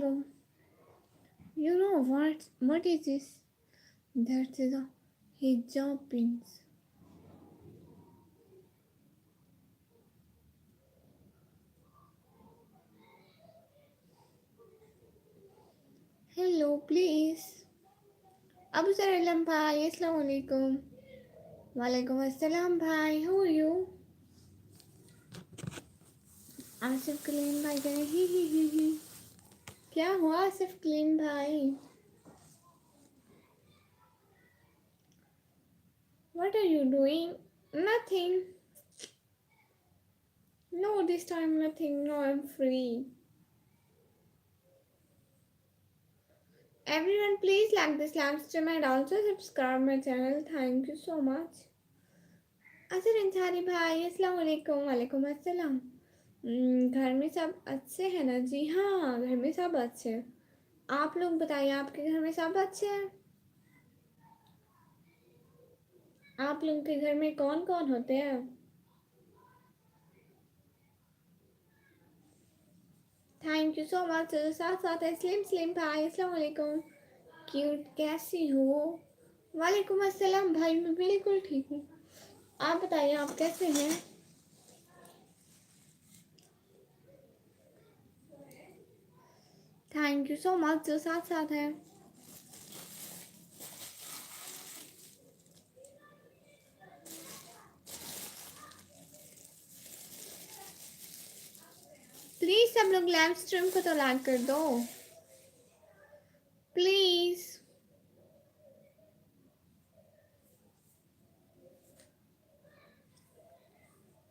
hello. You know what? What is this? That is a hijab pins. Hello, please. Abu Saralam bhai, Assalamu alaikum. Walaikum assalam bhai, how are you? Asif Kaleem भाई कह रहे ही क्या हुआ आसिफ कलीम भाई? What are you doing? Nothing. No, this time nothing. No, I'm free. Everyone, please like this live stream and also subscribe my channel. Thank you so much. असर अंसारी भाई अस्सलाम वालेकुम वालेकुम अस्सलाम। घर में सब अच्छे हैं ना? जी हाँ, घर में सब अच्छे हैं। आप लोग बताइए, आपके घर में सब अच्छे हैं? आप लोगों के घर में कौन कौन होते हैं? Thank you so much. साथ साथ स्लिम स्लिम भाई अस्सलाम वालेकुम। क्यूट कैसी हो? वालेकुम अस्सलाम भाई, मैं बिल्कुल ठीक हूँ। आप बताइए, आप कैसे हैं? Thank you so much. जो साथ साथ है प्लीज सब लोग लाइव स्ट्रीम को तो लाइक कर दो please.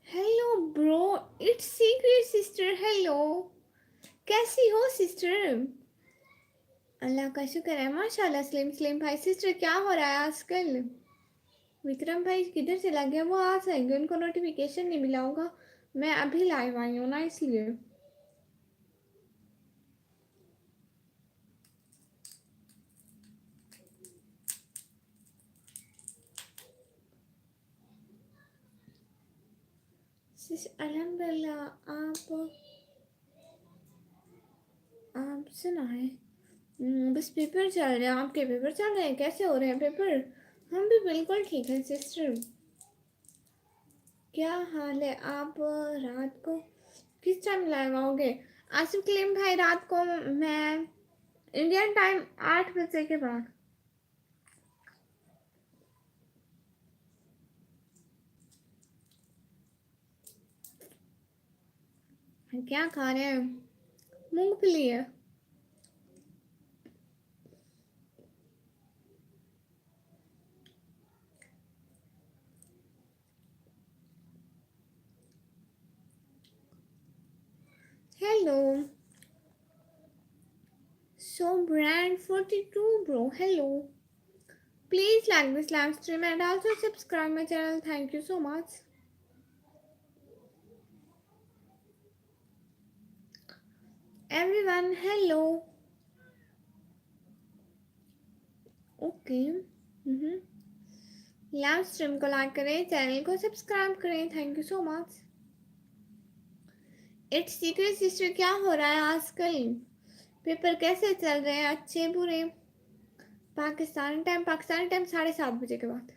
Hello bro, it's secret sister. Hello, कैसी हो सिस्टर? अल्लाह का शुक्र है माशाल्लाह। स्लिम स्लिम भाई सिस्टर क्या हो रहा है आजकल? विक्रम भाई किधर चला गया? वो आ जाएंगे, उनको नोटिफिकेशन नहीं मिला होगा। मैं अभी लाइव आई हूँ ना, इसलिए। अल्हम्दुलिल्लाह। आप सुनाए? बस पेपर चल रहे हैं। आपके पेपर चल रहे हैं? कैसे हो रहे हैं पेपर? हम भी बिल्कुल ठीक है सिस्टर। क्या हाल है? आप रात को किस टाइम लाइव आओगे? आसिफ कलीम भाई, रात को मैं इंडियन टाइम 8 बजे के बाद। क्या खा रहे हैं? मूंगफली है। Hello, so brand 42 bro, hello. Please like this live stream and also subscribe my channel. Thank you so much. Everyone, hello. Okay. Live stream को लाइक करें, चैनल को सब्सक्राइब करें। Thank you so much. It's secret sister क्या हो रहा है आजकल? Paper कैसे चल रहे हैं? अच्छे बुरे? पाकिस्तानी टाइम 7:30 के बाद।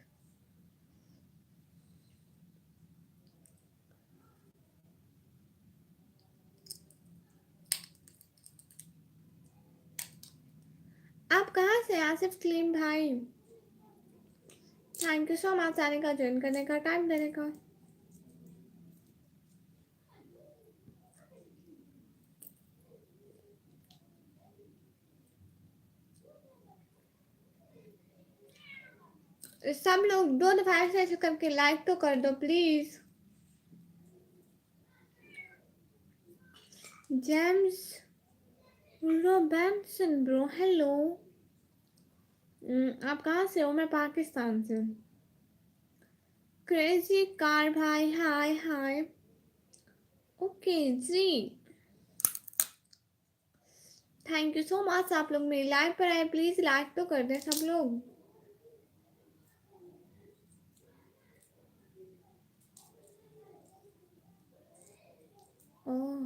आप कहाँ से? आसिफ कलीम भाई, थैंक यू सो मच आने का, ज्वाइन करने का, टाइम देने का। सब लोग 2 दफा ऐसे करके लाइक तो कर दो please. James Robinson bro, hello. आप कहाँ से हो? मैं पाकिस्तान से। क्रेजी कार भाई, हाय हाय। ओके जी, थैंक यू सो मच। आप लोग मेरी लाइव पर आए, प्लीज लाइक तो कर दे सब लोग। Oh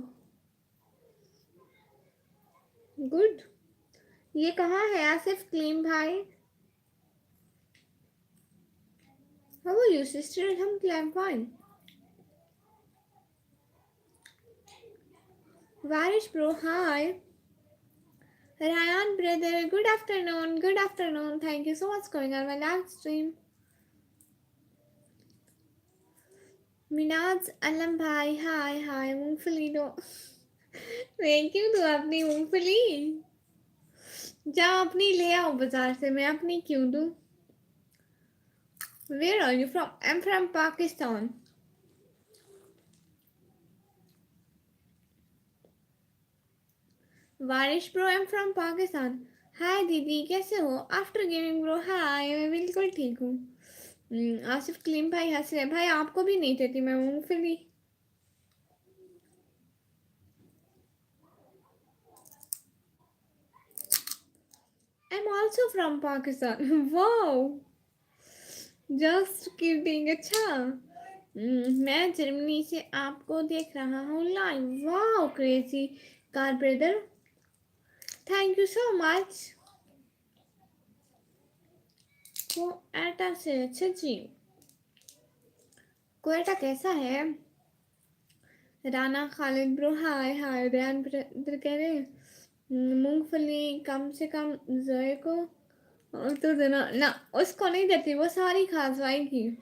good. ये कहाँ है आसिफ क्लीम भाई? How are you sister? हम क्लैम fine. Waris bro hi. Ryan brother, good afternoon. Good afternoon. Thank you so much for coming on my live stream. Minaj Alam भाई हाय हाय। मूंगफली दो। मैं क्यों दूँ अपनी मूंगफली? जाओ अपनी ले आओ बाजार से, मैं अपनी क्यों दूँ? Where are you from? I'm from Pakistan. वारिश ब्रो, I'm from Pakistan. हाय दीदी कैसे हो? आफ्टर गेमिंग ब्रो हाय, मैं बिल्कुल ठीक हूँ। आसिफ क्लीम भाई हंस रहे भाई, आपको भी नहीं देती मैं मूंगफली। I'm also from Pakistan. Wow. Just kidding. अच्छा। मैं जर्मनी से आपको देख रहा हूँ live. Wow crazy car brother, thank you so much. Quetta से, अच्छा जी। कोएटा कैसा है? Rana Khalid bro hi hi. रैन ब्रदर कह रहे मूंगफली कम से कम जोए को तो देना ना, उसको नहीं देती, वो सारी खा जाएगी।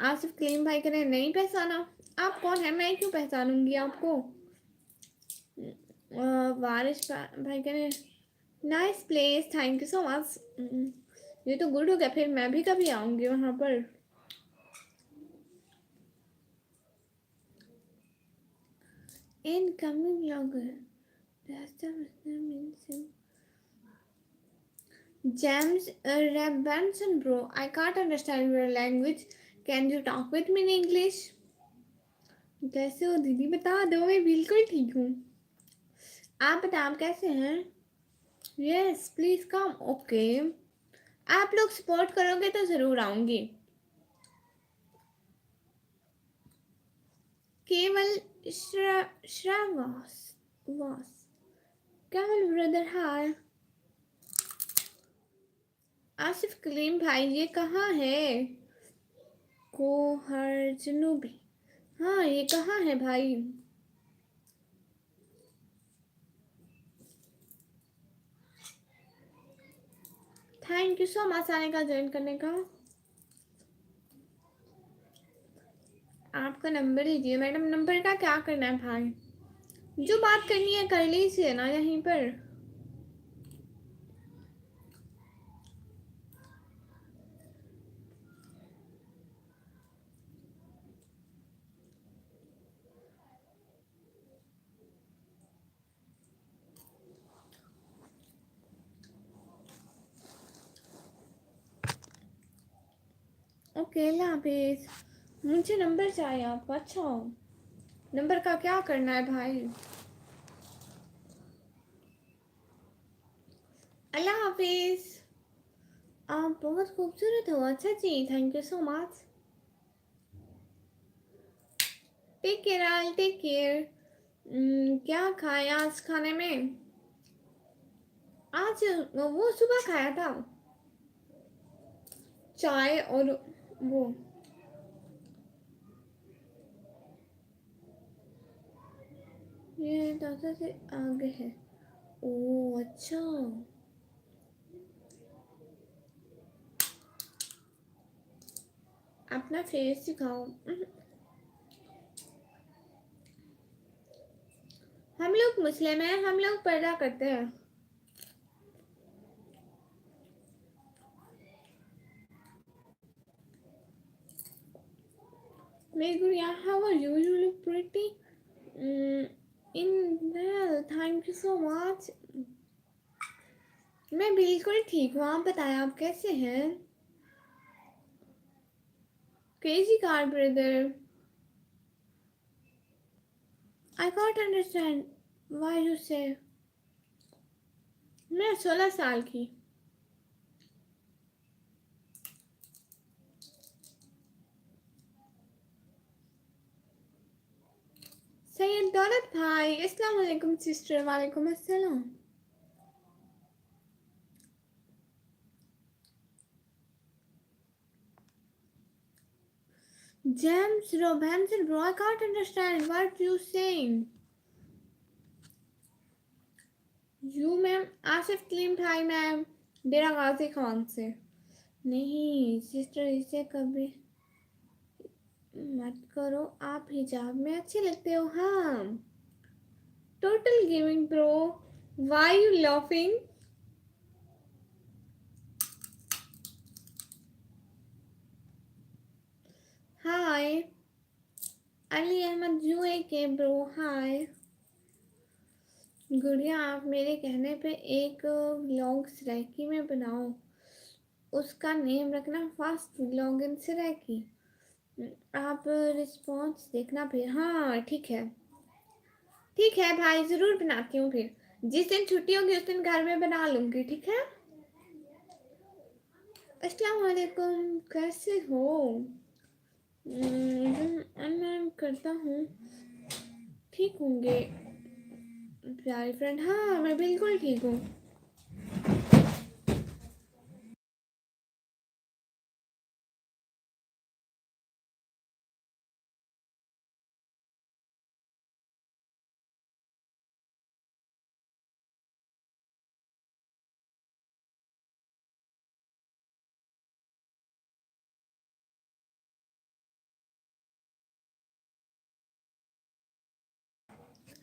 आसिफ क्लीम भाई कह रहे नहीं पहचाना। आप कौन है? मैं क्यों पहचानूंगी आपको? वारिश भाई कह रहे nice place, thank you so much. ये तो गुड हो गया, फिर मैं भी कभी आऊंगी वहां पर। Incoming blogger James Benson bro, I can't understand your language. Can you talk with me in English? कैसे हो दीदी बता दो, मैं बिल्कुल ठीक हूँ। आप बताओ आप कैसे हैं? Yes please come. ओके, आप लोग सपोर्ट करोगे तो जरूर आऊंगी। केवल श्रावास वास केवल ब्रदर हाय। आसिफ कलीम भाई ये कहाँ है? कोहर जनूबी, हाँ ये कहाँ है भाई? थैंक यू सो मच आने का, ज्वाइन करने का। आपका नंबर दीजिए मैडम। नंबर का क्या करना है भाई? जो बात करनी है कर लीजिए ना यहीं पर। ओके अल्लाह हाफिज। मुझे नंबर चाहिए आपका। अच्छा नंबर का क्या करना है भाई? अल्लाह हाफिज। आप बहुत खूबसूरत हो। अच्छा जी, thank you so much. Take care, I take care. क्या खाया आज खाने में? आज वो सुबह खाया था चाय और वो। ये दादा से आगे है। ओ अच्छा। अपना फेस दिखाओ। हम लोग मुस्लिम हैं, हम लोग पर्दा करते हैं। मेरी गुड़िया, how are you? You look pretty in well, thank you so much. मैं बिल्कुल ठीक हूँ, आप बताएं आप कैसे हैं? Crazy car brother, I can't understand why you say. मैं 16 साल की। सैयद दौलत भाई, अस्सलाम वालेकुम सिस्टर। वालेकुम अस्सलाम। James Robinson, bro, I can't understand what you saying. You ma'am, Asif Kaleem भाई मैम, डेरा गाजी खान से। नहीं सिस्टर, इसे कभी मत करो, आप हिजाब में अच्छे लगते हो। हाँ, total gaming bro, why you laughing? Hi Ali Ahmed जुए के ब्रो, हाय। गुड़िया, आप मेरे कहने पे एक व्लॉग सराइकी में बनाओ, उसका नेम रखना फास्ट व्लॉग इन सराइकी। आप रिस्पॉन्स देखना फिर। हाँ ठीक है, ठीक है भाई, ज़रूर बनाती हूँ। फिर जिस दिन छुट्टी होगी उस दिन घर में बना लूँगी, ठीक है। अस्सलाम वालेकुम, कैसे हो? मैं करता हूँ, ठीक होंगे प्यारे फ्रेंड। हाँ मैं बिल्कुल ठीक हूँ।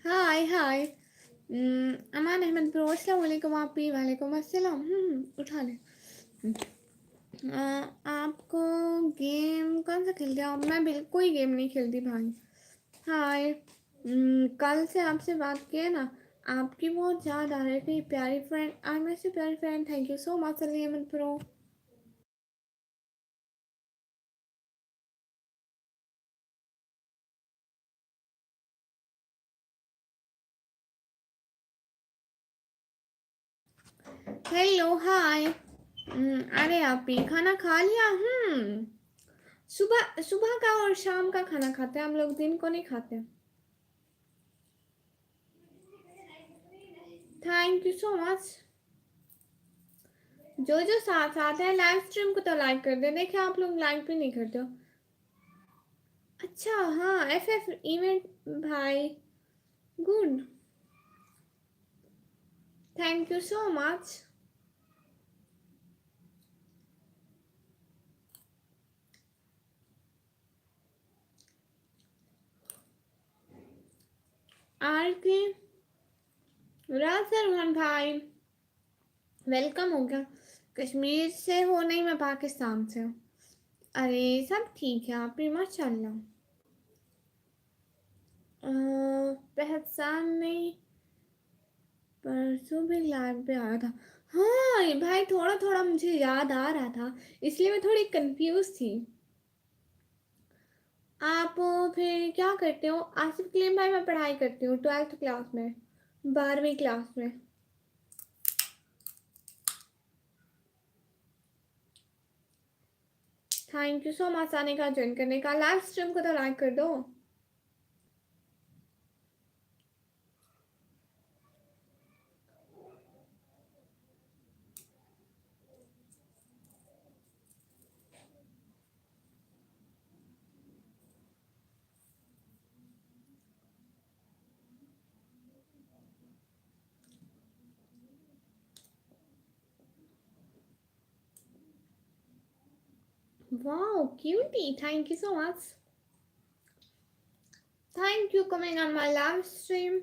हाय हाय अमान अहमद ब्रो, अस्सलाम वालेकुम। आप भी वालेकुम अस्सलाम। उठा ले। आपको गेम कौन सा खेलते हो? मैं बिल्कुल कोई गेम नहीं खेलती भाई। हाय, कल से आपसे बात किया ना, आपकी बहुत याद आ रही थी प्यारी फ्रेंड। आई मिस यू प्यारी friend, thank you so much Ali Ahmad bro. Hello hi. अरे आप ही खाना खा लिया? सुबह सुबह का और शाम का खाना खाते हैं हम लोग, दिन को नहीं खाते। Thank you so much. जो साथ साथ है लाइव स्ट्रीम को तो लाइक कर दे। देखिए आप लोग लाइक भी नहीं करते हो। अच्छा हाँ, एफ इवेंट भाई, good, thank you so much. R K Rajraman भाई, वेलकम हो गया। कश्मीर से हो? नहीं, मैं पाकिस्तान से हूँ। अरे सब ठीक है, आप भी माशाल्लाह। पहचान नहीं, परसों भी लाइव पे आया था। हाँ ये भाई, थोड़ा थोड़ा मुझे याद आ रहा था, इसलिए मैं थोड़ी कंफ्यूज थी। आप फिर क्या करते हो? आसिफ कलीम भाई, मैं पढ़ाई करती हूँ 12th क्लास में, 12वीं क्लास में। थैंक यू सो मच आने का, ज्वाइन करने का। लाइव स्ट्रीम को तो लाइक कर दो। Wow cutie, thank you so much. Thank you coming on my live stream.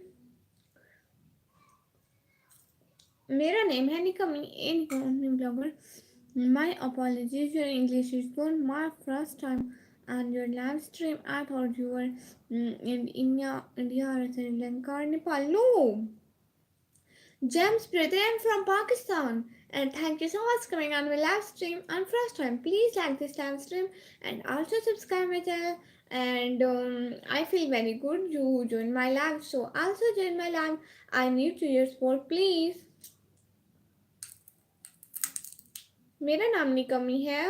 मेरा नेम है Nikmi, in blogger. My apologies, your English is good. My first time and your live stream. I thought you were in India or Sri Lanka or Nepal. No, James, brother, I'm from Pakistan. And thank you so much coming on my live stream on first time. Please like this live stream and also subscribe my channel. And I feel very good you join my live. So also join my live. I need to your support, please. मेरा नाम निकमी है,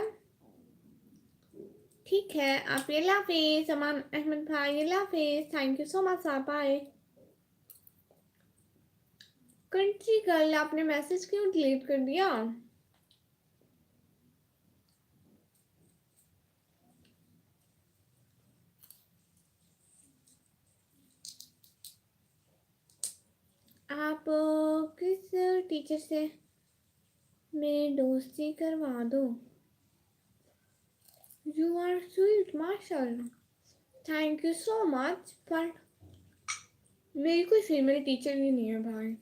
ठीक है, आप ये लाफिज अमान अहमद भाई, ये लाफिज, thank you so much, आप आए। कंट्री गर्ल, आपने मैसेज क्यों डिलीट कर दिया? आप किस टीचर से मेरी दोस्ती करवा दो? यू आर स्वीट माशाल्लाह, थैंक यू सो मच, पर मेरी कोई फीमेल टीचर ही नहीं है भाई।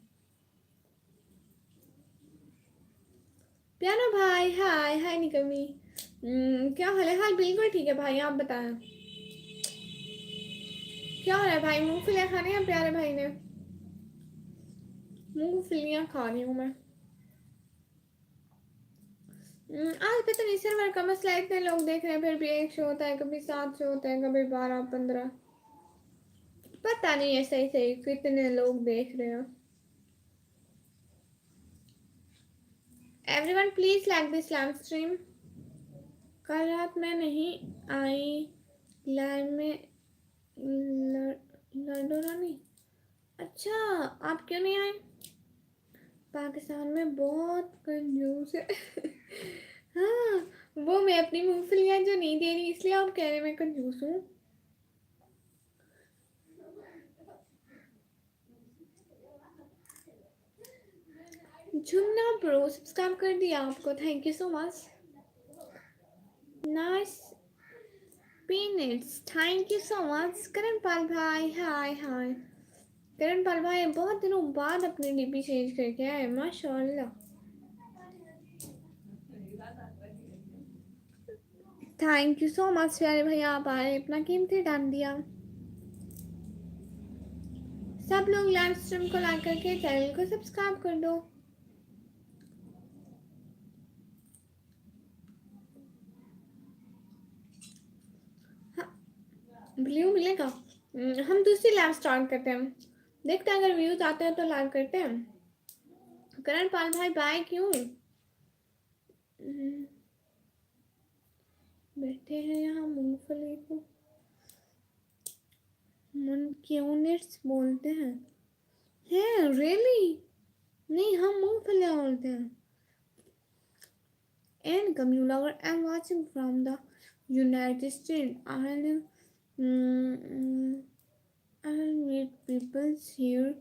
प्यानो भाई, हाय हाय निकमी, क्या हाल है? हाल बिल्कुल ठीक है भाई, आप बताएं क्या हो रहा है भाई? मूंगफलियां खाने हैं प्यारे भाई ने? मूंगफलियां खा रही हूँ मैं। आज पता नहीं सर्वर का मसला है, इतने लोग देख रहे हैं, फिर भी एक शो होता है, कभी 7 शो होते हैं, कभी 12 15, पता नहीं है सही सही कितने लोग देख रहे हैं। Everyone please like this live stream. कल रात में नहीं आई लाइव में लडो रानी। अच्छा, आप क्यों नहीं आए? पाकिस्तान में बहुत कंजूस है। हाँ, वो मैं अपनी मूंगफलियां जो नहीं दे रही, इसलिए आप कह रहे हैं मैं कंजूस हूँ। झुन्ना प्रो सब्सक्राइब कर दिया आपको, thank you so much. Nice peanuts, thank you so much. Karan Pal भाई, हाय हाय। करण पाल भाई बहुत दिनों बाद अपने डीपी चेंज करके आए, माशाल्लाह। थैंक यू सो मच प्यारे भैया, आप आए, अपना कीमती टाइम दिया। सब लोग लाइव स्ट्रीम को लाइक करके चैनल को सब्सक्राइब कर दो। हाँ, ब्लू मिलेगा। हम दूसरी लाइव स्टार्ट करते हैं, देखते हैं अगर व्यूज आते हैं तो लाइव करते हैं। करण पाल भाई बाय क्यों? बैठे हैं यहाँ मूंगफली को मुनक्योनिट्स बोलते हैं। हैं रियली? नहीं, हम मूंगफलियाँ बोलते हैं। And come you lover, I'm watching from the United States. I'll meet people here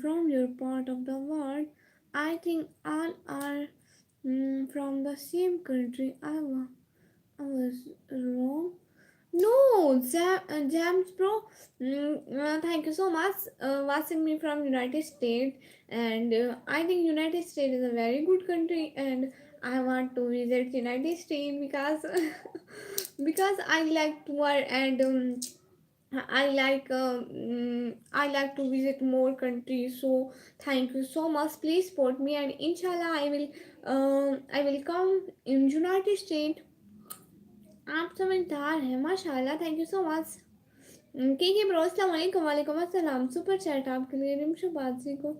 from your part of the world. I think all are from the same country. I was wrong. No, James bro. Thank you so much. Watching me from United States, and I think United States is a very good country, and I want to visit United States because because I like tour and I like to visit more countries. So thank you so much. Please support me, and inshallah I will come in United States. आप समझदार हैं माशाल्लाह, thank you so much. के bro अस्सलाम वालेकुम। वालेकुम अस्सलाम। Super chat आपके लिए रिमशु बाजी को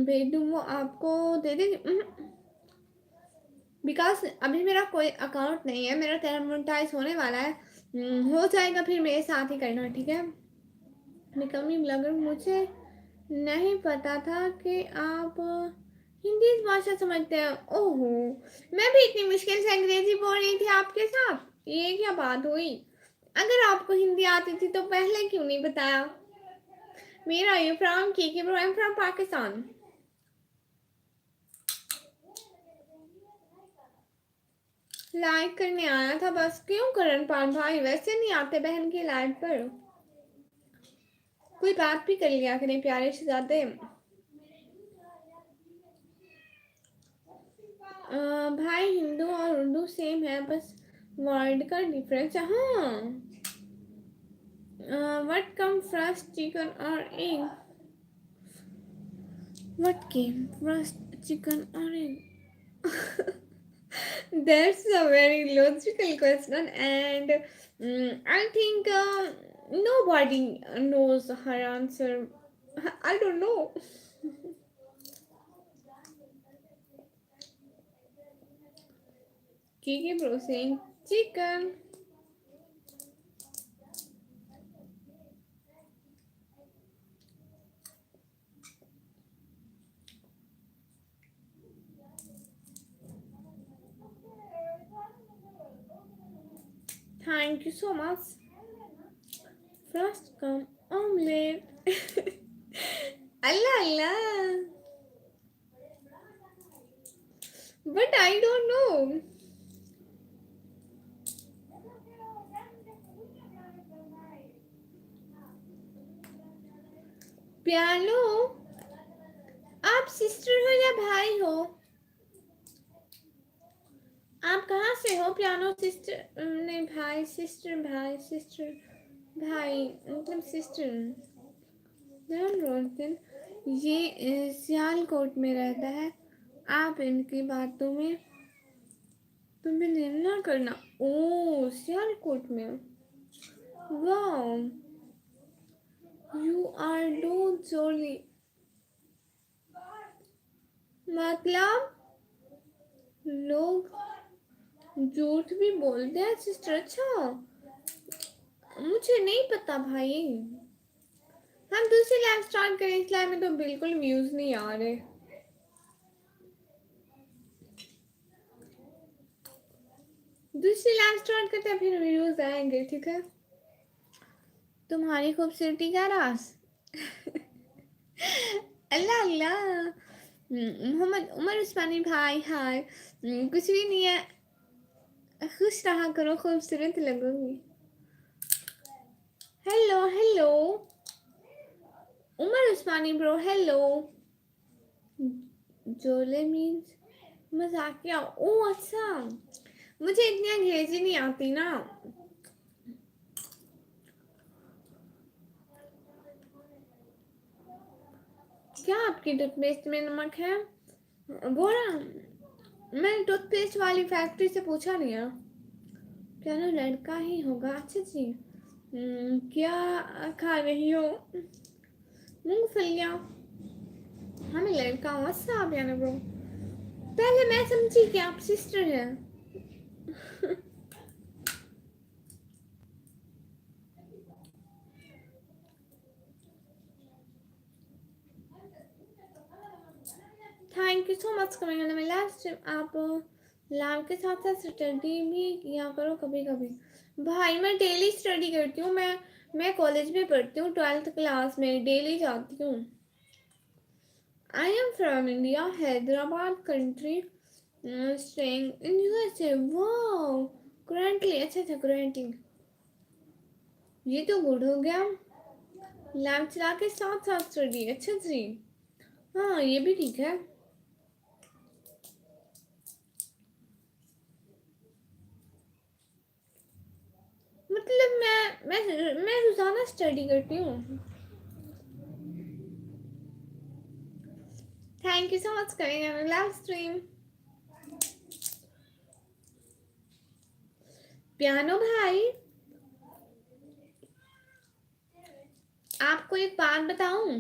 भेज दूँ, वो आपको दे देंगे बिकॉज अभी मेरा कोई अकाउंट नहीं है, मेरा चैनल मोनेटाइज होने वाला है। हो जाएगा फिर मेरे साथ ही करना, ठीक है? निकमी ब्लॉगर, मुझे नहीं पता था कि आप हिंदी भाषा समझते हैं। ओहो, मैं भी इतनी मुश्किल से अंग्रेजी बोल रही थी आपके साथ, ये क्या बात हुई? अगर आपको हिंदी आती थी तो पहले क्यों नहीं बताया? मेरा यू फ्रॉम के bro, I am from Pakistan. Like करने आया था बस। क्यों करण पाल भाई, वैसे नहीं आते बहन के लाइव पर? कोई बात भी कर लिया करें प्यारे से जाते। भाई हिंदू और उर्दू सेम है, बस वर्ड का डिफरेंस है। हाँ, व्हाट कम फर्स्ट, चिकन और egg? What came first, chicken और egg? That's a very logical question, and I think nobody knows her answer. I don't know. Kiki bro saying chicken. Thank you so much. First come omelette. Allah Allah, but I don't know. Piano, आप sister हो या भाई हो? आप कहाँ से हो? Piano sister नहीं, भाई सिस्टर, भाई सिस्टर, भाई मतलब सिस्टर। ध्यान रोशन ये सियालकोट में रहता है। आप इनकी बातों में तुम्हें ना करना। ओ सियालकोट में, वाह, यू आर डो जोली। मतलब लोग झूठ भी बोलते हैं सिस्टर? अच्छा, मुझे नहीं पता भाई। हम दूसरी लाइव स्टार्ट करें, इस लाइव में तो बिल्कुल व्यूज नहीं आ रहे। दूसरी लाइव स्टार्ट करते हैं, फिर व्यूज आएंगे, ठीक है? तुम्हारी खूबसूरती का राज। अल्लाह अल्लाह। मोहम्मद उमर उस्मानी भाई हाय। कुछ भी नहीं है, खुश रहा करो, खूबसूरत लगोगी। हेलो हेलो उमर उस्मानी ब्रो, हेलो। जोले मीन्स मजाकिया। ओ अच्छा, मुझे इतनी अंग्रेजी नहीं आती ना। क्या आपकी टूथपेस्ट में नमक है? वो ना, मैंने टूथपेस्ट वाली फैक्ट्री से पूछा नहीं है। क्या ना, लड़का ही होगा। अच्छा जी। क्या खा रही हो? मूंगफलियाँ। हमें लड़का हूँ। अच्छा आप यानी ब्रो, पहले मैं समझी कि आप सिस्टर हैं। Thank you so much coming on my live stream. आप लाइव के साथ साथ स्टडी भी किया करो कभी कभी। भाई मैं डेली स्टडी करती हूँ। मैं कॉलेज में पढ़ती हूँ, 12th क्लास में, डेली जाती हूँ। I am from India, Hyderabad country, staying in USA. Wow, currently, अच्छा अच्छा currently, ये तो गुड हो गया। लैब चला के साथ साथ स्टडी, अच्छा जी। हाँ ये भी ठीक है। मतलब मैं रोजाना स्टडी करती हूँ। Thank you so much coming on live stream. Piano भाई, आपको एक बात बताऊं?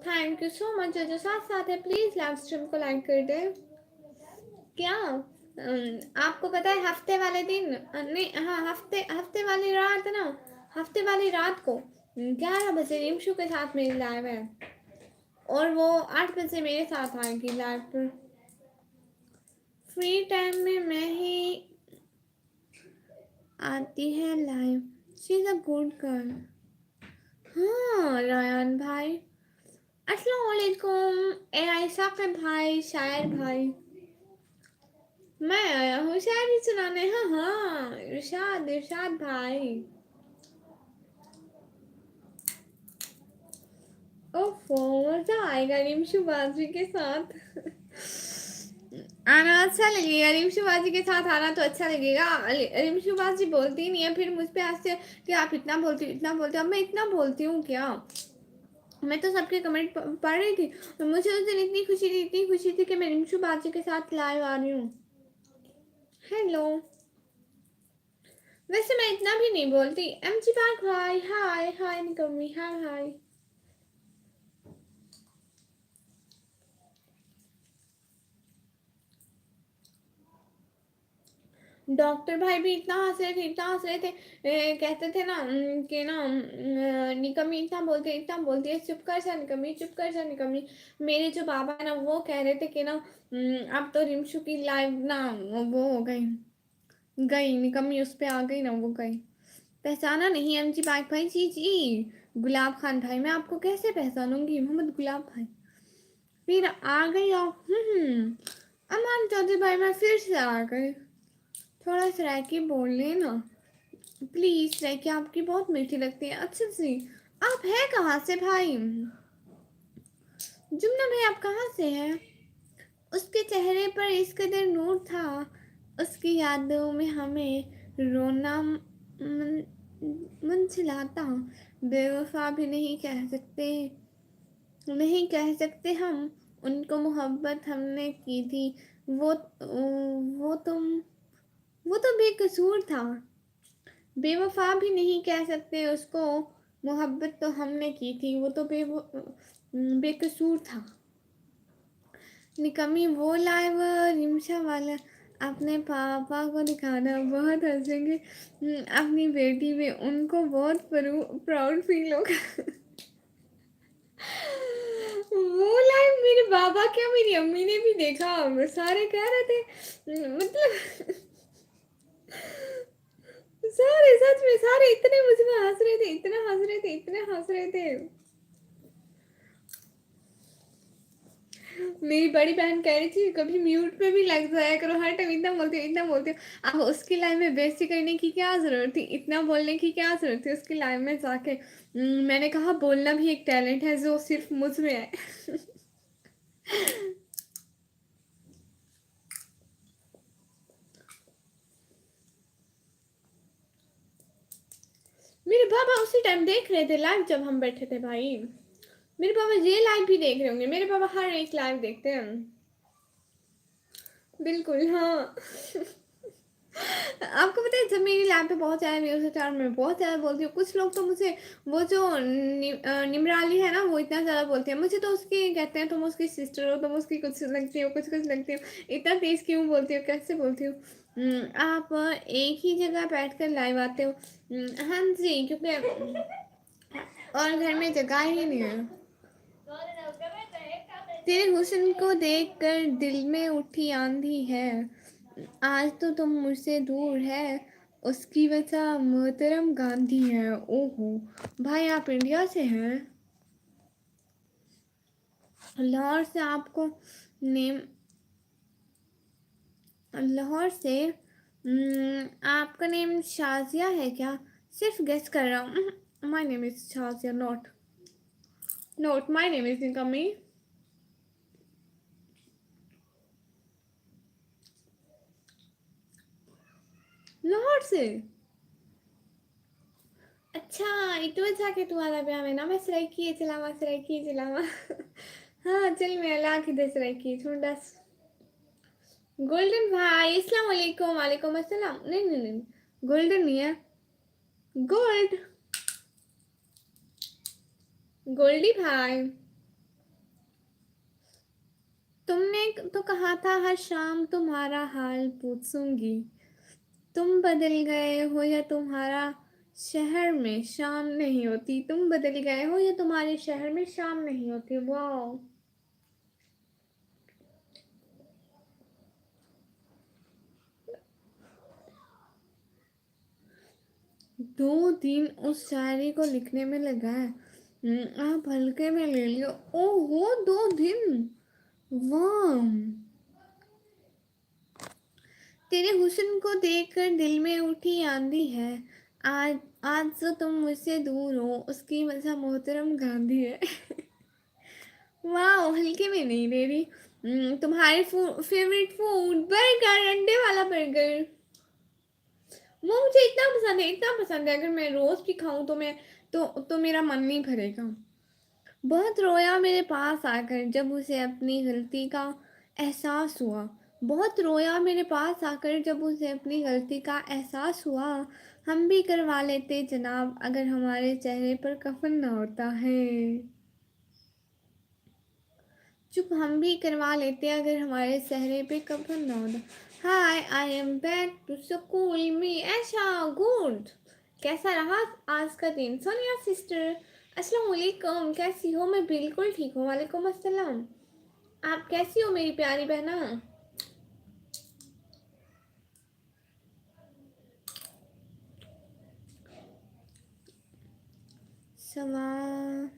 Thank you so much. जो साथ साथ है प्लीज लाइव स्ट्रीम को लाइक कर दे। क्या आपको पता है हफ्ते वाले दिन, नहीं हाँ, हफ्ते हफ्ते वाली रात ना, हफ्ते वाली रात को 11 बजे रिमशु के साथ मेरी लाइव है, और वो 8 बजे मेरे साथ आएगी लाइव पर। फ्री टाइम में मैं ही आती है live. She is a good girl. हाँ रायन भाई, अस्सलाम वालेकुम। एआई साकिब भाई, शायर भाई, मैं आया हूँ शायरी सुनाने। हाँ हाँ, इरशाद इरशाद भाई। ओफो, मजा आएगा रिमशु बाजी के साथ। आना अच्छा लगेगा, रिमशु बाजी के साथ आना तो अच्छा लगेगा। रिमशु बाजी बोलती नहीं है, फिर मुझ पे हंसते कि आप इतना बोलती हो, इतना बोलती हो। अब मैं इतना बोलती हूँ क्या? मैं तो सबके कमेंट पढ़ रही थी, और मुझे उस दिन इतनी खुशी थी कि मैं रिमशु बाजी के साथ लाइव आ रही हूँ। हेलो, वैसे मैं इतना भी नहीं बोलती। एमजी पार्क भाई हाय हाय, निकमी हाय हाय। डॉक्टर भाई भी इतना हंस रहे थे, इतना हंस रहे थे। कहते थे ना कि ना निकम्मी इतना बोलती है, चुप कर जा निकम्मी, चुप कर जा निकम्मी। मेरे जो बाबा है ना वो कह रहे थे कि ना अब तो रिमशु की लाइव ना वो हो गई, गई निकम्मी उस पे आ गई ना, वो गई। पहचाना नहीं एमजी पाक भाई? जी जी, गुलाब खान भाई। मैं आपको कैसे पहचानूंगी, मोहम्मद गुलाब भाई। फिर आ गई आप। अमान चौधरी भाई, मैं फिर से आ गई। थोड़ा सा रह के बोल लेना प्लीज, रह के आपकी बहुत मीठी लगती है। अच्छा जी, आप है कहाँ से भाई? जुमना भाई आप कहाँ से हैं? उसके चेहरे पर इस कदर नूर था, उसकी यादों में हमें रोना मुंझलाता। बेवफा भी नहीं कह सकते, नहीं कह सकते हम उनको, मोहब्बत हमने की थी। वो वो तुम वो तो बेकसूर था। बेवफा भी नहीं कह सकते उसको, मोहब्बत तो हमने की थी, वो तो बेकसूर था। निकम्मी वो लाइव रिमशा वाला अपने पापा को दिखाना, बहुत हंसेंगे अपनी बेटी में, उनको बहुत प्राउड फील होगा। वो लाइव मेरे बाबा क्या मेरी अम्मी ने भी देखा, सारे कह रहे थे मतलब सारे सच में सारे इतने मुझ में हंस रहे थे, इतना हंस रहे थे, इतने हंस रहे थे। मेरी बड़ी बहन कह रही थी कभी म्यूट पे भी लग जाया करो, हर टाइम इतना बोलती हो इतना बोलती हो। अब उसकी लाइफ में बेइज्जती करने की क्या जरूरत थी, इतना बोलने की क्या जरूरत थी उसकी लाइफ में जाके। मैंने कहा बोलना भी एक टैलेंट है जो सिर्फ मुझ में है। मेरे पापा उसी टाइम देख रहे थे लाइव जब हम बैठे थे भाई। मेरे पापा ये लाइव भी देख रहे होंगे, मेरे पापा हर एक लाइव देखते हैं। बिल्कुल हाँ। आपको पता है जब मेरी लैब पे बहुत ज़्यादा व्यूज होते हैं और मैं बहुत ज़्यादा बोलती हूँ, कुछ लोग तो मुझे वो जो निमराली है ना वो इतना ज़्यादा बोलते हैं मुझे, तो उसकी कहते हैं तुम उसकी सिस्टर हो, तुम उसकी कुछ लगती हो, कुछ कुछ लगती हो। इतना तेज क्यों बोलती हो, कैसे बोलती हो? आप एक ही जगह बैठ कर लाइव आते हो। हाँ जी, क्योंकि और घर में जगह ही नहीं है। तेरे हुस्न को देखकर दिल में उठी आंधी है, आज तो तुम मुझसे दूर है, उसकी वजह मोहतरम गांधी है। ओहो भाई, आप इंडिया से हैं? लाहौर से आपको नेम, लाहौर से आपका नेम शाजिया है क्या? सिर्फ गेस कर रहा हूँ। My name is Shazia, not my name is निकम्मी। लाहौर से? अच्छा, itu aja gitu ala biame nama Seraiki Cilama Seraiki Cilama। हाँ चल मैं अल्लाह की दे Seraiki छुंडस। गोल्डन भाई अस्सलाम वालेकुम। वालेकुम अस्सलाम। नहीं नहीं नहीं, गोल्डन नहीं है, गोल्ड, गोल्डी भाई। तुमने तो कहा था हर शाम तुम्हारा हाल पूछूंगी, तुम बदल गए हो या तुम्हारा शहर में शाम नहीं होती, तुम बदल गए हो या तुम्हारे शहर में शाम नहीं होती। वाह, 2 दिन उस शायरी को लिखने में लगा है। आप हल्के में ले लियो। ओहो 2 दिन, वाह। तेरे हुस्न को देखकर दिल में उठी आंधी है, आज आज जो तुम मुझसे दूर हो उसकी वजह मोहतरम गांधी है। वाह, हल्के में नहीं ले रही। तुम्हारे फेवरेट फूड बर्गर, अंडे वाला बर्गर, वो मुझे इतना पसंद है, इतना पसंद है, अगर मैं रोज भी खाऊं तो मैं तो मेरा मन नहीं भरेगा। बहुत रोया मेरे पास आकर जब उसे अपनी गलती का एहसास हुआ, बहुत रोया मेरे पास आकर जब उसे अपनी गलती का एहसास हुआ। हम भी करवा लेते जनाब अगर हमारे चेहरे पर कफन ना होता है। चुप, हम भी करवा लेते अगर हमारे चेहरे पे कफन ना होता। Hi I am back to school में ऐशा गुड। कैसा रहा आज का दिन सोनिया सिस्टर? अस्सलाम वालेकुम, कैसी हो? मैं बिल्कुल ठीक हूँ, वालेकुम अस्सलाम। आप कैसी हो मेरी प्यारी बहना? सवा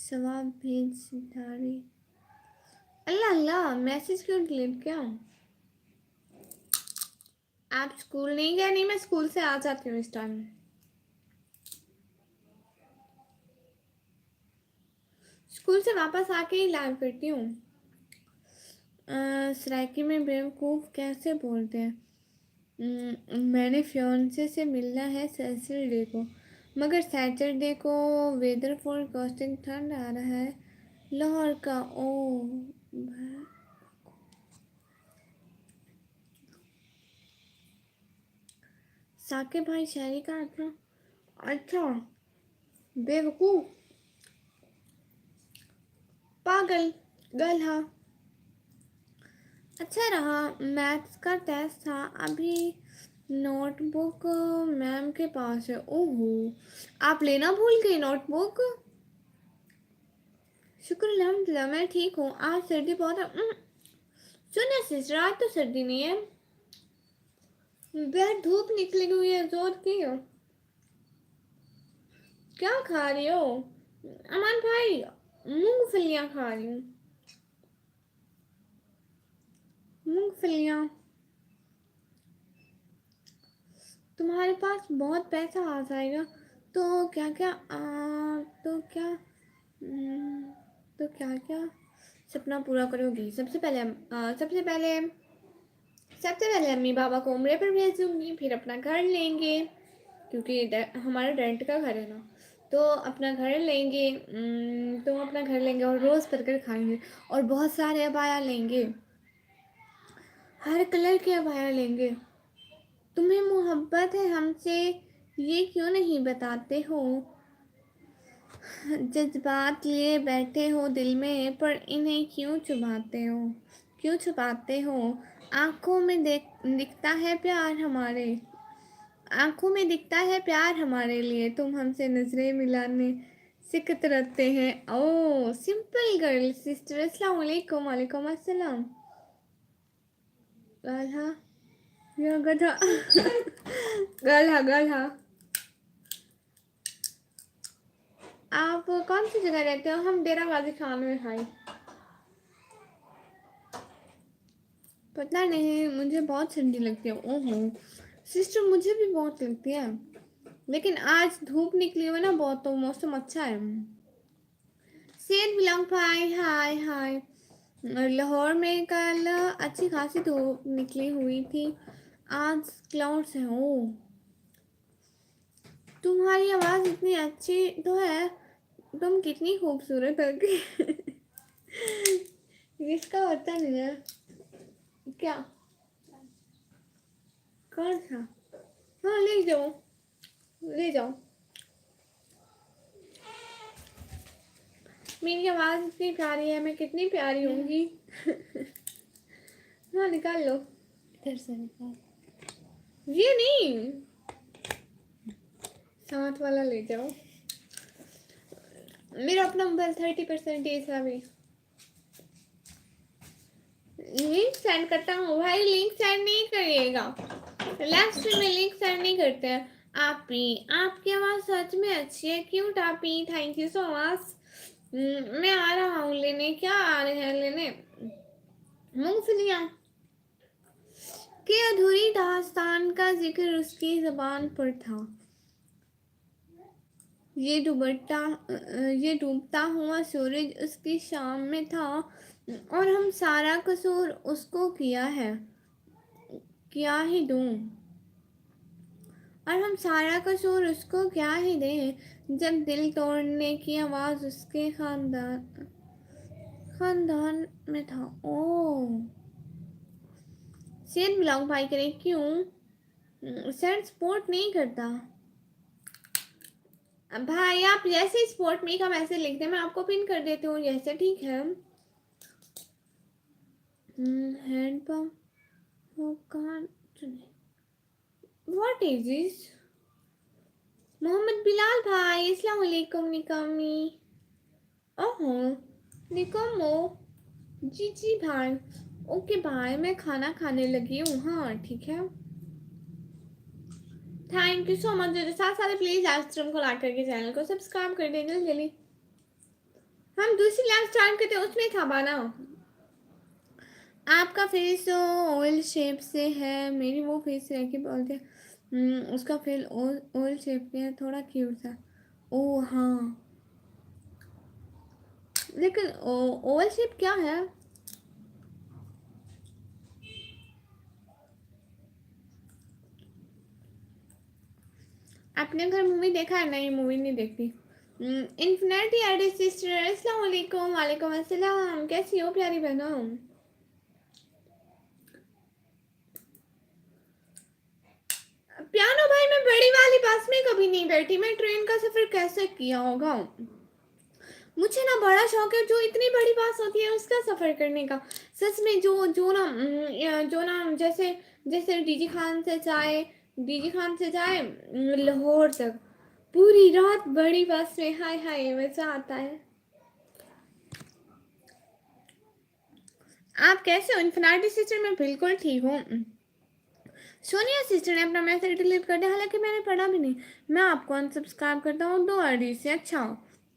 सवा भेज सितारे। अल्लाह अल्लाह, मैसेज क्यों डिलीट किया? आप स्कूल नहीं गए? नहीं, मैं स्कूल से आ जाती हूँ इस टाइम। स्कूल से वापस आके ही लाइव करती हूँ। सराइकी में बेवकूफ़ कैसे बोलते हैं? मैंने फियोन्से से मिलना है सैटरडे को, मगर सैटरडे को वेदर फोरकास्टिंग ठंड आ रहा है लाहौर का। ओ साकिब भाई शायरी का अपना। अच्छा, बेवकूफ़, पागल, गल्हा। अच्छा रहा, मैथ्स का टेस्ट था अभी। नोटबुक मैम के पास है। ओहो, आप लेना भूल गए नोटबुक? शुक्र अल्हम्दुलिल्लाह, मैं ठीक हूँ। आज सर्दी बहुत है। सुनिए सिस्टर, आज तो सर्दी नहीं है, बाहर धूप निकली हुई है जोर की। क्या खा रही हो अमान भाई? मूंगफलियाँ खा रही हूँ, मूंगफलियाँ। तुम्हारे पास बहुत पैसा आ जाएगा तो क्या क्या तो क्या तो क्या क्या सपना पूरा करोगी? सबसे पहले अम्मी बाबा को उम्रे पर भेजूंगी, फिर अपना घर लेंगे, क्योंकि हमारा रेंट का घर है ना। तो अपना घर लेंगे। तो अपना घर लेंगे और रोज़ बर्गर खाएंगे और बहुत सारे अबाया लेंगे, हर कलर के अबाया लेंगे। तुम्हें मोहब्बत है हमसे, ये क्यों नहीं बताते हो? जज्बात लिए बैठे हो दिल में, पर इन्हें क्यों छुपाते हो? आंखों में दिखता है प्यार हमारे, आंखों में दिखता है प्यार हमारे लिए, तुम हमसे नजरें मिलाने से कतराते हैं। ओ सिंपल गर्ल सिस्टर, अस्सलाम वालेकुम। वालेकुम अस्सलाम। गल्हा या गधा। गल्हा गल्हा। आप कौन सी जगह रहते हो? हम डेरा गाजी खान में भाई। पता नहीं, मुझे बहुत ठंडी लगती है। ओहो सिस्टर, मुझे भी बहुत लगती है, लेकिन आज धूप निकली हुई है ना बहुत, तो मौसम अच्छा है। सेठ बिलोंग भाई, हाय हाय। लाहौर में कल अच्छी खासी धूप निकली हुई थी, आज क्लाउड्स हैं। ओ तुम्हारी आवाज़ इतनी अच्छी तो है, तुम कितनी खूबसूरत हो। इसका पता नहीं है क्या। कौन सा? हाँ ले जाओ, ले जाओ। मेरी आवाज़ इतनी प्यारी है, मैं कितनी प्यारी होंगी। हाँ निकाल लो, इधर से निकाल। ये नहीं, साथ वाला ले जाओ। मेरा अपना मोबाइल 30% है अभी। लिंक सेंड करता हूँ भाई, लिंक सेंड नहीं करिएगा, लास्ट में लिंक सेंड नहीं करते हैं। आपी, आपकी आवाज़ सच में अच्छी है, क्यूट आपी, थैंक यू सो मच। मैं आ रहा हूँ लेने। क्या आ रहे हैं लेने? मूंगफलियाँ के अधूरी दास्तान का जिक्र उसकी ज़बान पर था। ये डूबता हुआ सूरज उसकी शाम में था, और हम सारा कसूर उसको किया है, क्या ही दूं। और हम सारा कसूर उसको क्या ही दें, जब दिल तोड़ने की आवाज़ उसके खानदान में था। ओ सेठ ब्लॉग भाई करे क्यों? सेठ सपोर्ट नहीं करता भाई। आप जैसे सपोर्ट मी का मैसेज लिखते हैं मैं आपको पिन कर देती हूँ, जैसे ठीक है। हैंड पंप कहाँ? What is this? Mohammad Bilal भाई, अस्सलाम वालेकुम निकामी। ओहो निकमो। जी भाई। ओके भाई, मैं खाना खाने लगी हूँ। हाँ ठीक है। Thank you so much. साथ साथ प्लीज लाइव स्ट्रीम को लाइक करके चैनल को सब्सक्राइब कर देना जल्दी। हम दूसरी लाइव स्टार्ट करते उसमें था बाना। आपका फेस ओवल शेप से है, मेरी वो फेस है कि बोलते उसका फेस ओवल शेप में है, थोड़ा क्यूट सा। ओ हाँ, लेकिन ओवल शेप क्या है? आपने घर मूवी देखा है? नहीं, मूवी नहीं देखती। इन्फिनिटी आईडी सिस्टर, अस्सलाम वालेकुम। वालेकुम अस्सलाम, कैसी हो प्यारी बहनों? पियानो भाई, मैं बड़ी वाली बस में कभी नहीं बैठी। मैं ट्रेन का सफर कैसे किया होगा? मुझे ना बड़ा शौक है जो इतनी बड़ी बस होती है उसका सफर करने का। सच में जो ना जैसे जैसे डीजी खान से जाए लाहौर तक पूरी रात बड़ी बस में। हाय हाय मजा आता है। आप कैसे हो इन्फिनिटी सिस्टर? मैं बिल्कुल ठीक हूँ। सोनिया सिस्टर ने अपना मैसेज डिलीट कर दिया, हालांकि मैंने पढ़ा भी नहीं। मैं आपको अनसब्सक्राइब करता हूँ 2 आईडी से। अच्छा,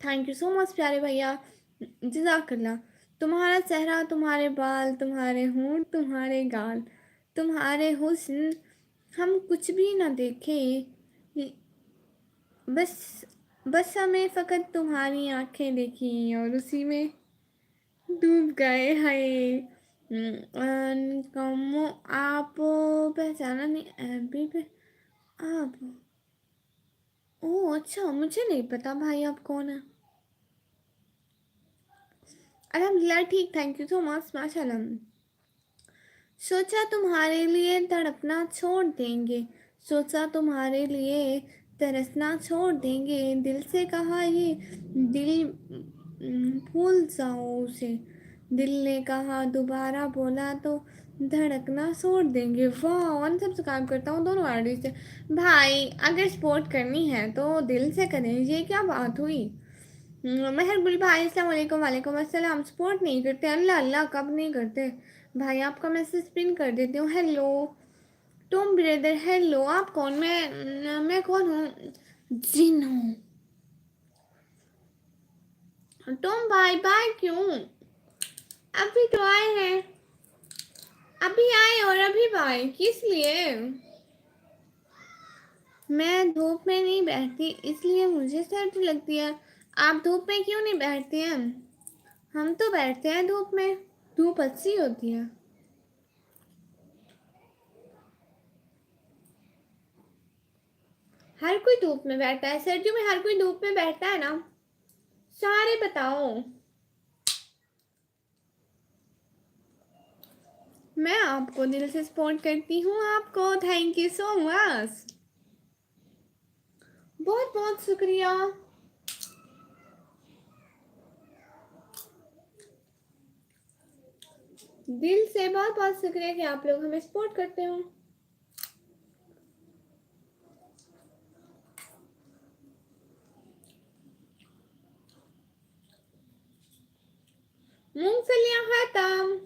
थैंक यू सो मच प्यारे भैया, जज़ाकल्ला। तुम्हारा चेहरा, तुम्हारे बाल, तुम्हारे होंठ, तुम्हारे गाल, तुम्हारे हुस्न, हम कुछ भी ना देखे, बस बस हमें फ़कत तुम्हारी आंखें देखी और उसी में डूब गए। हाय कमो, आप पहचाना नहीं अभी पे? आप? ओह अच्छा, मुझे नहीं पता भाई आप कौन है। अल्हम्दुलिल्लाह ठीक, थैंक यू सो मच माशाल्लाह। सोचा तुम्हारे लिए तड़पना छोड़ देंगे, सोचा तुम्हारे लिए तरसना छोड़ देंगे, दिल से कहा ये दिल भूल जाओ उसे, दिल ने कहा दोबारा बोला तो धड़कना छोड़ देंगे। वाह, अनसब्सक्राइब करता हूँ दोनों आईडी से। भाई अगर सपोर्ट करनी है तो दिल से करें, ये क्या बात हुई? मेहरगुल भाई अस्सलाम वालेकुम। वालेकुम अस्सलाम। सपोर्ट नहीं करते? अल्लाह अल्लाह, कब नहीं करते भाई? आपका मैसेज पिन कर देती हूँ। Hello Tom brother, hello. आप कौन? मैं कौन हूँ? जिन हूँ। टॉम भाई बाय क्यों? अभी तो आए हैं, अभी आए और अभी बाय, किस लिए? मैं धूप में नहीं बैठती इसलिए मुझे सर्दी लगती है। आप धूप में क्यों नहीं बैठते हैं? हम तो बैठते हैं धूप में, धूप अच्छी होती है। हर कोई धूप में बैठता है, सर्दियों में हर कोई धूप में बैठता है ना। सारे बताओ। मैं आपको दिल से सपोर्ट करती हूँ आपको, थैंक यू सो मच, बहुत बहुत शुक्रिया। दिल से बहुत बहुत शुक्रिया कि आप लोग हमें सपोर्ट करते हो। मूंगफलियां खत्म।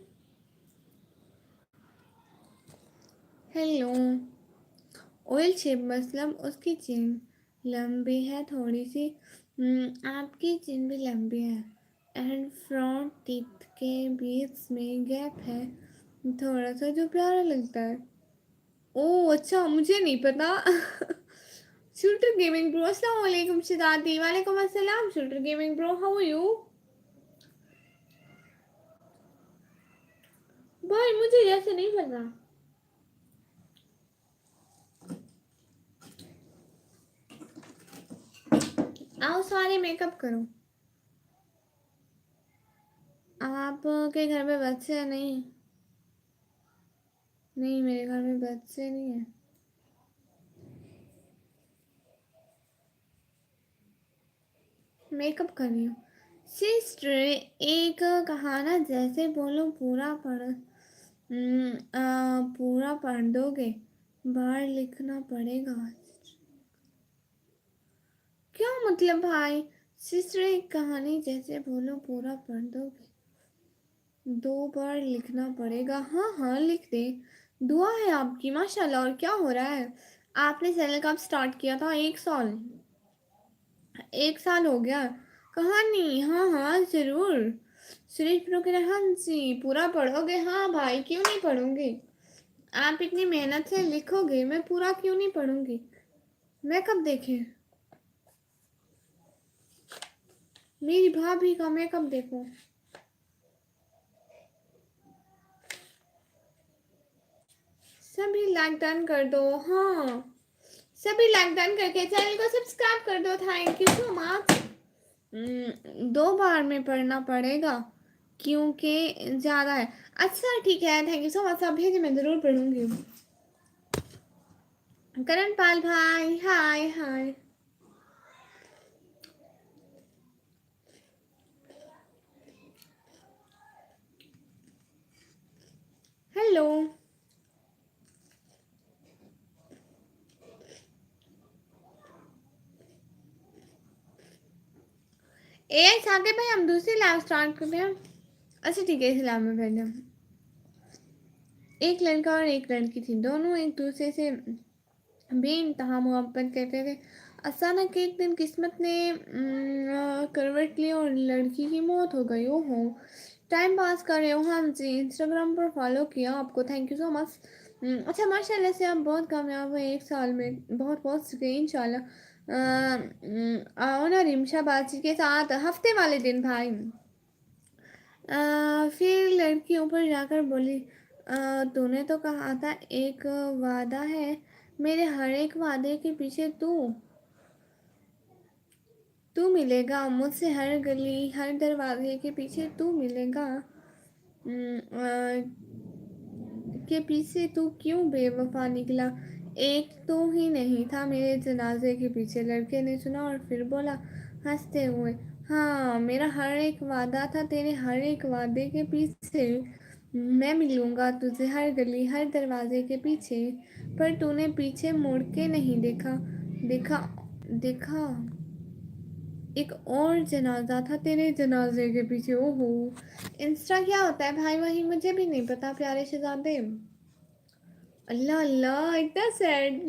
हेलो। ऑयल शेप मतलब उसकी चिन लंबी है थोड़ी सी। आपकी चिन भी लंबी है एंड फ्रंट टीथ के बीच में गैप है थोड़ा सा, जो प्यारा लगता है। ओह अच्छा, मुझे नहीं पता। शूटर गेमिंग ब्रो, अस्सलाम वालेकुम शिदाती। वालेकुम अस्सलाम shooter gaming bro, how are you? भाई मुझे जैसे नहीं पता। आओ सारे मेकअप करो। आपके घर में बच्चे हैं? नहीं नहीं, मेरे घर में बच्चे नहीं है। मेकअप कर रही हूँ। सिस्टर एक कहाना जैसे बोलो पूरा पढ़ पूरा पढ़ दोगे? बाहर लिखना पड़ेगा। क्या मतलब भाई? सिस्टर एक कहानी जैसे बोलो, पूरा पढ़ दोगे? 2 बार लिखना पड़ेगा। हाँ हाँ लिख दे। दुआ है आपकी माशाल्लाह। और क्या हो रहा है? आपने चैनल कब स्टार्ट किया था? 1 साल? 1 साल हो गया? कहानी, हाँ हाँ जरूर। सुरेश प्रो के हाँ जी, पूरा पढ़ोगे? हाँ भाई, क्यों नहीं पढ़ूंगी? आप इतनी मेहनत से लिखोगे, मैं पूरा क्यों नहीं पढ़ूंगी? मैं कब देखे? मेरी भाभी का मैं कब देखूं? सभी लाइक डन कर दो। हाँ, सभी लाइक डन करके चैनल को सब्सक्राइब कर दो। Thank you so much. 2 बार में पढ़ना पड़ेगा क्योंकि ज़्यादा है। अच्छा ठीक है, थैंक यू सो मच। आप भेजिए, मैं ज़रूर पढ़ूंगी। करण पाल भाई, हाय हाय। हेलो। ए साके भाई, हम दूसरी लैब स्टार्ट करते हैं। अच्छा ठीक है, इस लैब में बैठे। एक लड़का और एक लड़की थी, दोनों एक दूसरे से बेइंतहा मोहब्बत करते थे। अचानक एक दिन किस्मत ने करवट ली और लड़की की मौत हो गई। ओहो। टाइम पास कर रहे हो? हाँ जी, इंस्टाग्राम पर फॉलो किया आपको, थैंक यू सो मच। अच्छा माशाल्लाह से आप बहुत कामयाब हुए 1 साल में, बहुत पहुँच गए इंशाल्लाह। आओ ना रिमशा बाजी के साथ हफ्ते वाले दिन भाई। फिर लड़की ऊपर जाकर बोली, तूने तो कहा था एक वादा है, मेरे हर एक वादे के पीछे तू तू मिलेगा मुझसे, हर गली हर दरवाजे के पीछे तू मिलेगा। के पीछे तू क्यों बेवफा निकला? एक तो ही नहीं था मेरे जनाजे के पीछे। लड़के ने सुना और फिर बोला हंसते हुए, हाँ मेरा हर एक वादा था तेरे हर एक वादे के पीछे। मैं मिलूंगा तुझे हर गली हर दरवाजे के पीछे। पर तूने पीछे मुड़ के नहीं देखा। देखा देखा एक और जनाजा था तेरे जनाजे के पीछे। ओहो। इंस्टा क्या होता है भाई? वही मुझे भी नहीं पता प्यारे शहजादे। अल्लाह अल्लाह, इतना सैड।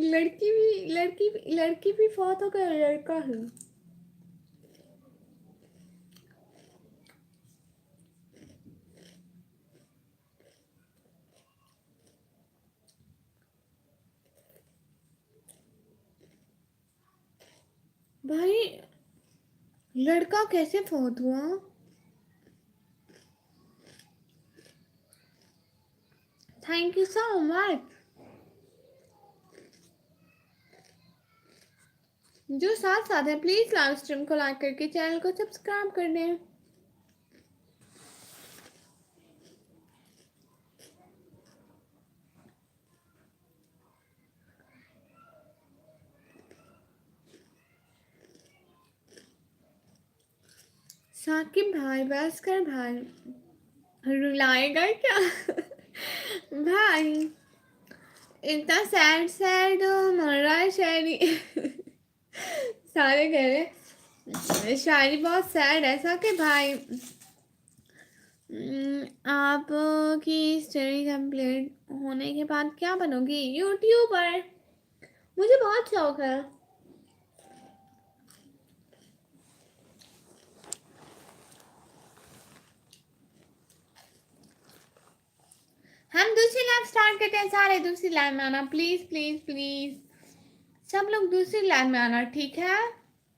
लड़की भी फौत हो गई, लड़का है। भाई लड़का कैसे फौत हुआ? Thank you so much. जो साथ साथ है प्लीज लाइव स्ट्रीम को लाइक करके चैनल को सब्सक्राइब कर दें। साकिब भाई, बस कर भाई, रुलाएगा क्या? भाई इतना सैड सैड मर रहा है शायरी। सारे कह रहे शायरी बहुत सैड है। साकिब भाई, आप की स्टडी कंप्लीट होने के बाद क्या बनोगी? यूट्यूबर। मुझे बहुत शौक है। हम दूसरी लाइव स्टार्ट करते हैं, सारे दूसरी लाइव में आना प्लीज प्लीज प्लीज। सब लोग दूसरी लाइव में आना, ठीक है?